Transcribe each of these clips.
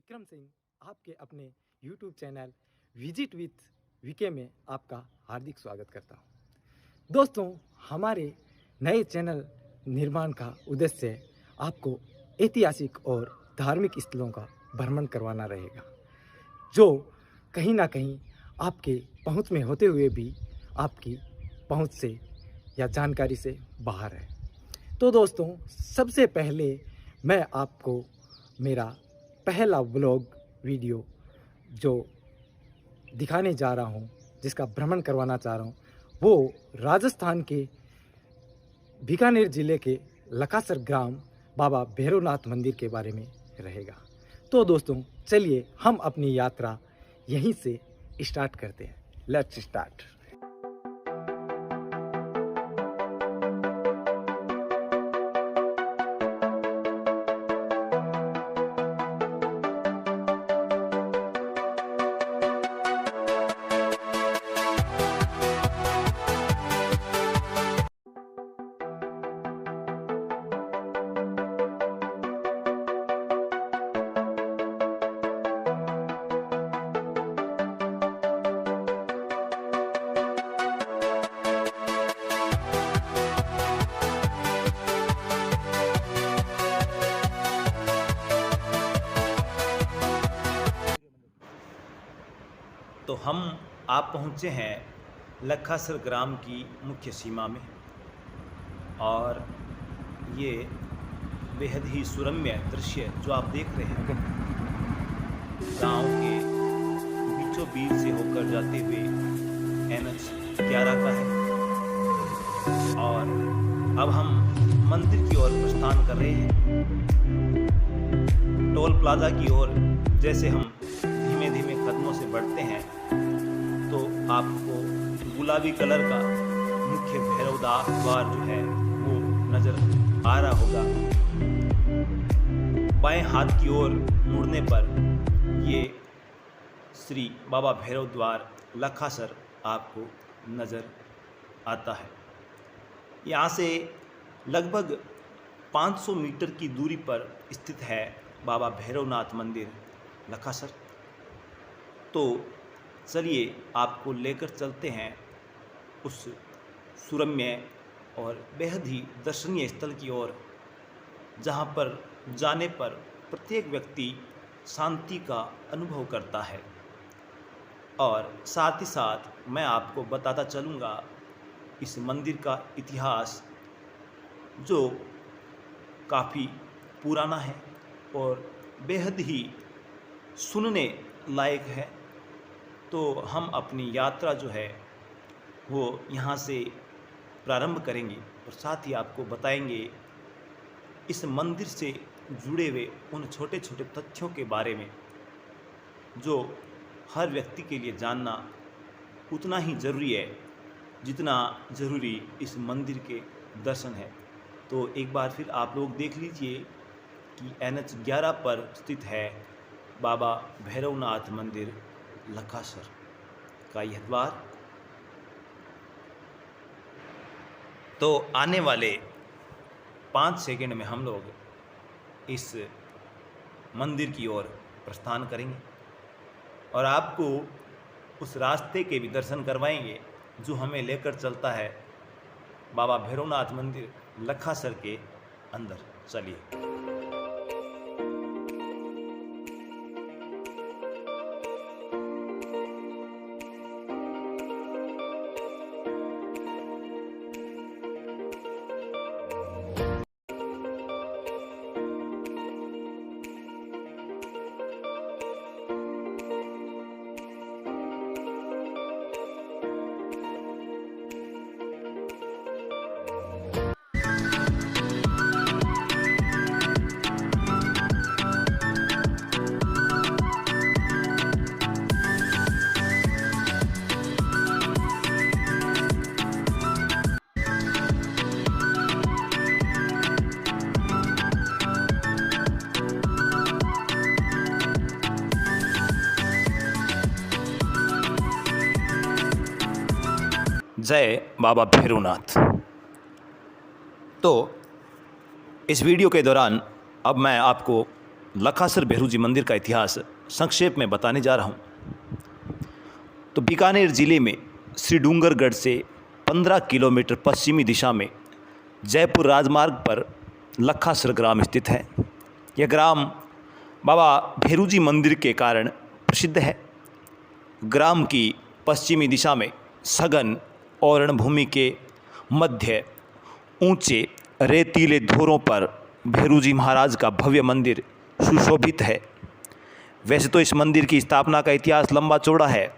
विक्रम सिंह आपके अपने YouTube channel visit with VK में आपका हार्दिक स्वागत करता हूं। दोस्तों, हमारे नए चैनल निर्माण का उद्देश्य आपको ऐतिहासिक और धार्मिक स्थलों का भ्रमण करवाना रहेगा, जो कहीं ना कहीं आपके पहुंच में होते हुए भी आपकी पहुंच से या जानकारी से बाहर है। तो दोस्तों, सबसे पहले मैं आपको मेरा पहला व्लॉग वीडियो जो दिखाने जा रहा हूं, जिसका भ्रमण करवाना चाह रहा हूं, वो राजस्थान के बीकानेर ज़िले के लखासर ग्राम बाबा भैरवनाथ मंदिर के बारे में रहेगा। तो दोस्तों, चलिए हम अपनी यात्रा यहीं से स्टार्ट करते हैं। Let's start. तो आप पहुँचे हैं लखासर ग्राम की मुख्य सीमा में, और ये बेहद ही सुरम्य दृश्य जो आप देख रहे हैं, गांव के बीचों बीच से होकर जाते हुए NH 11 का है। और अब हम मंदिर की ओर प्रस्थान कर रहे हैं। टोल प्लाजा की ओर जैसे हम धीमे धीमे कदमों से बढ़ते हैं तो आपको गुलाबी कलर का मुख्य भैरव द्वार जो है वो नज़र आ रहा होगा। बाएं हाथ की ओर मुड़ने पर ये श्री बाबा भैरव द्वार लखासर आपको नज़र आता है। यहाँ से लगभग 500 मीटर की दूरी पर स्थित है बाबा भैरवनाथ मंदिर लखासर। तो चलिए आपको लेकर चलते हैं उस सुरम्य और बेहद ही दर्शनीय स्थल की ओर, जहाँ पर जाने पर प्रत्येक व्यक्ति शांति का अनुभव करता है। और साथ ही साथ मैं आपको बताता चलूँगा इस मंदिर का इतिहास, जो काफ़ी पुराना है और बेहद ही सुनने लायक है। तो हम अपनी यात्रा जो है वो यहाँ से प्रारंभ करेंगे और साथ ही आपको बताएंगे इस मंदिर से जुड़े हुए उन छोटे छोटे तथ्यों के बारे में, जो हर व्यक्ति के लिए जानना उतना ही ज़रूरी है जितना ज़रूरी इस मंदिर के दर्शन है। तो एक बार फिर आप लोग देख लीजिए कि NH 11 पर स्थित है बाबा भैरवनाथ मंदिर लखासर का यह द्वार। तो आने वाले 5 सेकंड में हम लोग इस मंदिर की ओर प्रस्थान करेंगे और आपको उस रास्ते के भी दर्शन करवाएंगे जो हमें लेकर चलता है बाबा भैरवनाथ मंदिर लखासर के अंदर। चलिए। जय बाबा भैरवनाथ। तो इस वीडियो के दौरान अब मैं आपको लखासर भैरू जी मंदिर का इतिहास संक्षेप में बताने जा रहा हूँ। तो बीकानेर ज़िले में श्री डूंगरगढ़ से 15 किलोमीटर पश्चिमी दिशा में जयपुर राजमार्ग पर लखासर ग्राम स्थित है। यह ग्राम बाबा भैरू जी मंदिर के कारण प्रसिद्ध है। ग्राम की पश्चिमी दिशा में सघन और रणभूमि के मध्य ऊंचे रेतीले धोरों पर भैरू जी महाराज का भव्य मंदिर सुशोभित है। वैसे तो इस मंदिर की स्थापना का इतिहास लंबा चौड़ा है,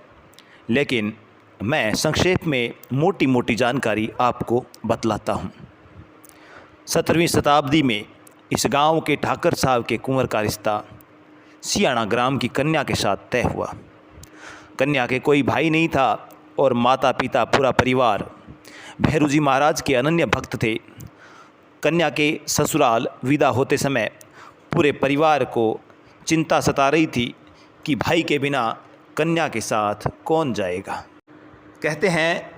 लेकिन मैं संक्षेप में मोटी मोटी जानकारी आपको बतलाता हूँ। 17वीं शताब्दी में इस गांव के ठाकर साहब के कुंवर का रिश्ता सियाणा ग्राम की कन्या के साथ तय हुआ। कन्या के कोई भाई नहीं था और माता पिता पूरा परिवार भैरू जी महाराज के अनन्य भक्त थे। कन्या के ससुराल विदा होते समय पूरे परिवार को चिंता सता रही थी कि भाई के बिना कन्या के साथ कौन जाएगा। कहते हैं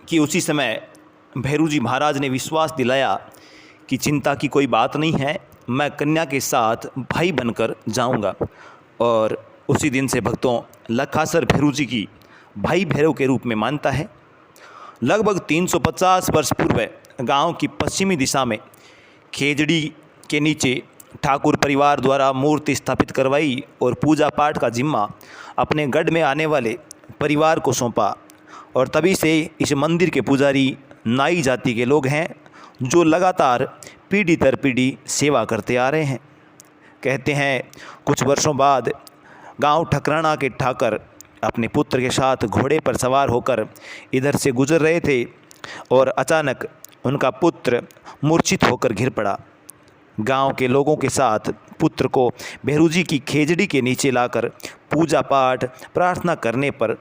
कि उसी समय भैरू जी महाराज ने विश्वास दिलाया कि चिंता की कोई बात नहीं है, मैं कन्या के साथ भाई बनकर जाऊंगा। और उसी दिन से भक्तों लखासर भैरू जी की भाई भैरव के रूप में मानता है। लगभग 350 वर्ष पूर्व गांव की पश्चिमी दिशा में खेजड़ी के नीचे ठाकुर परिवार द्वारा मूर्ति स्थापित करवाई और पूजा पाठ का जिम्मा अपने गढ़ में आने वाले परिवार को सौंपा। और तभी से इस मंदिर के पुजारी नाई जाति के लोग हैं, जो लगातार पीढ़ी दर पीढ़ी सेवा करते आ रहे हैं। कहते हैं कुछ वर्षों बाद गांव ठकराना के ठाकर अपने पुत्र के साथ घोड़े पर सवार होकर इधर से गुजर रहे थे और अचानक उनका पुत्र मूर्छित होकर गिर पड़ा। गांव के लोगों के साथ पुत्र को भैरू जी की खेजड़ी के नीचे लाकर पूजा पाठ प्रार्थना करने पर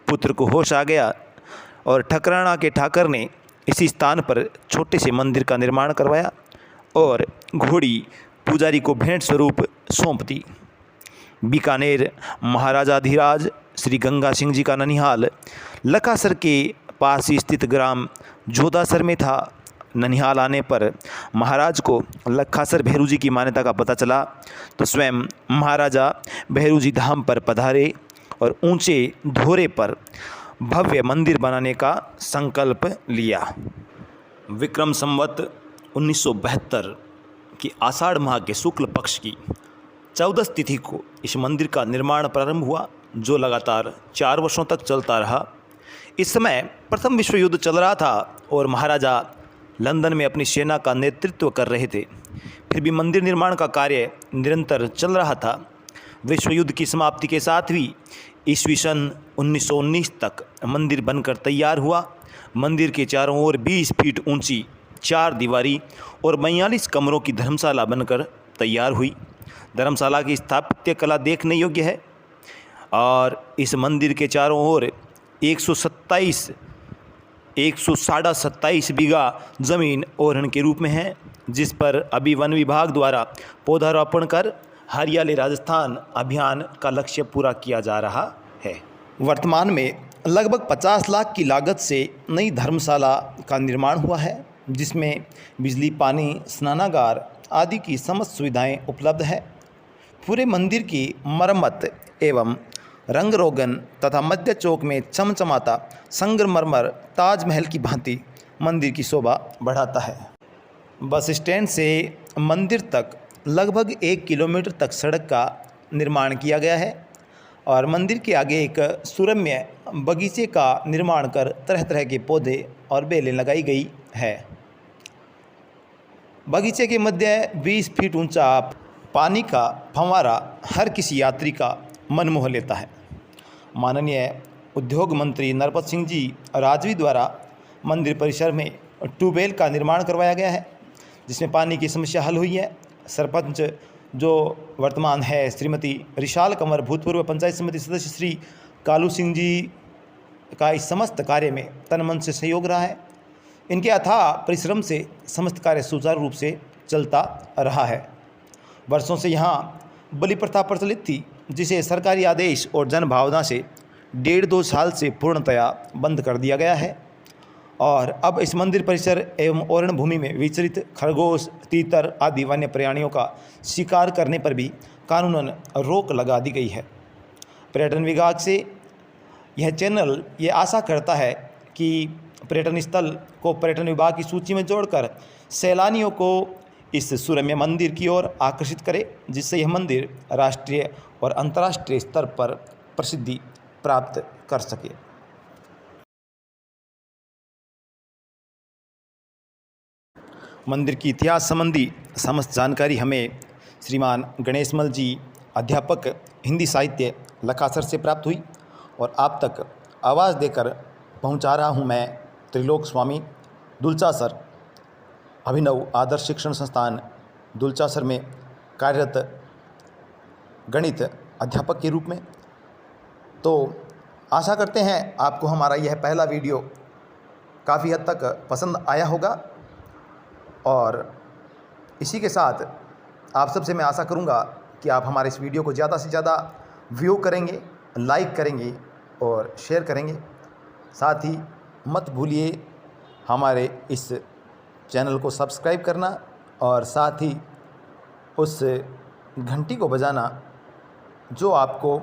पुत्र को होश आ गया और ठकराना के ठाकर ने इसी स्थान पर छोटे से मंदिर का निर्माण करवाया और घोड़ी पुजारी को भेंट स्वरूप सौंप दी। बीकानेर महाराजाधिराज श्री गंगा सिंह जी का ननिहाल लखासर के पास ही स्थित ग्राम जोधासर में था। ननिहाल आने पर महाराज को लखासर भैरू जी की मान्यता का पता चला तो स्वयं महाराजा भैरू जी धाम पर पधारे और ऊंचे धोरे पर भव्य मंदिर बनाने का संकल्प लिया। विक्रम संवत 1972 की आषाढ़ माह के शुक्ल पक्ष की 14 तिथि को इस मंदिर का निर्माण प्रारंभ हुआ, जो लगातार 4 वर्षों तक चलता रहा। इस समय प्रथम विश्व युद्ध चल रहा था और महाराजा लंदन में अपनी सेना का नेतृत्व कर रहे थे। फिर भी मंदिर निर्माण का कार्य निरंतर चल रहा था। विश्व युद्ध की समाप्ति के साथ भी ईस्वी सन 1919 तक मंदिर बनकर तैयार हुआ। मंदिर के चारों ओर 20 फीट ऊंची 4 दीवारी और 42 कमरों की धर्मशाला बनकर तैयार हुई। धर्मशाला की स्थापत्य कला देखने योग्य है और इस मंदिर के चारों ओर 127 बीघा ज़मीन ओरण के रूप में है, जिस पर अभी वन विभाग द्वारा पौधारोपण कर हरियाली राजस्थान अभियान का लक्ष्य पूरा किया जा रहा है। वर्तमान में लगभग 50 लाख की लागत से नई धर्मशाला का निर्माण हुआ है, जिसमें बिजली, पानी, स्नानागार आदि की समस्त सुविधाएं उपलब्ध है। पूरे मंदिर की मरम्मत एवं रंग रोगन तथा मध्य चौक में चमचमाता संगमरमर ताजमहल की भांति मंदिर की शोभा बढ़ाता है। बस स्टैंड से मंदिर तक लगभग 1 किलोमीटर तक सड़क का निर्माण किया गया है और मंदिर के आगे एक सुरम्य बगीचे का निर्माण कर तरह तरह के पौधे और बेलें लगाई गई है। बगीचे के मध्य 20 फीट ऊंचा पानी का फव्वारा हर किसी यात्री का मन मोह लेता है। माननीय उद्योग मंत्री नरपत सिंह जी राजवी द्वारा मंदिर परिसर में ट्यूबवेल का निर्माण करवाया गया है, जिसमें पानी की समस्या हल हुई है। सरपंच जो वर्तमान है श्रीमती रिशाल कंवर, भूतपूर्व पंचायत समिति सदस्य श्री कालू सिंह जी का इस समस्त कार्य में तन मन से सहयोग रहा है। इनके अथाह परिश्रम से समस्त कार्य सुचारू रूप से चलता रहा है। वर्षों से यहाँ बलि प्रथा प्रचलित थी, जिसे सरकारी आदेश और जन भावना से 1.5-2 साल से पूर्णतया बंद कर दिया गया है। और अब इस मंदिर परिसर एवं ओरण भूमि में विचरित खरगोश, तीतर आदि वन्य प्राणियों का शिकार करने पर भी कानूनन रोक लगा दी गई है। पर्यटन विभाग से यह चैनल ये आशा करता है कि पर्यटन स्थल को पर्यटन विभाग की सूची में जोड़कर सैलानियों को इस सुरम्य मंदिर की ओर आकर्षित करे, जिससे यह मंदिर राष्ट्रीय और अंतर्राष्ट्रीय स्तर पर प्रसिद्धि प्राप्त कर सके। मंदिर की इतिहास संबंधी समस्त जानकारी हमें श्रीमान गणेशमल जी, अध्यापक हिंदी साहित्य, लखासर से प्राप्त हुई और आप तक आवाज़ देकर पहुंचा रहा हूं मैं त्रिलोक स्वामी, दुलचासर, अभिनव आदर्श शिक्षण संस्थान दुलचासर में कार्यरत गणित अध्यापक के रूप में। तो आशा करते हैं आपको हमारा यह पहला वीडियो काफ़ी हद तक पसंद आया होगा और इसी के साथ आप सबसे मैं आशा करूंगा कि आप हमारे इस वीडियो को ज़्यादा से ज़्यादा व्यू करेंगे, लाइक करेंगे और शेयर करेंगे। साथ ही मत भूलिए हमारे इस चैनल को सब्सक्राइब करना और साथ ही उस घंटी को बजाना जो आपको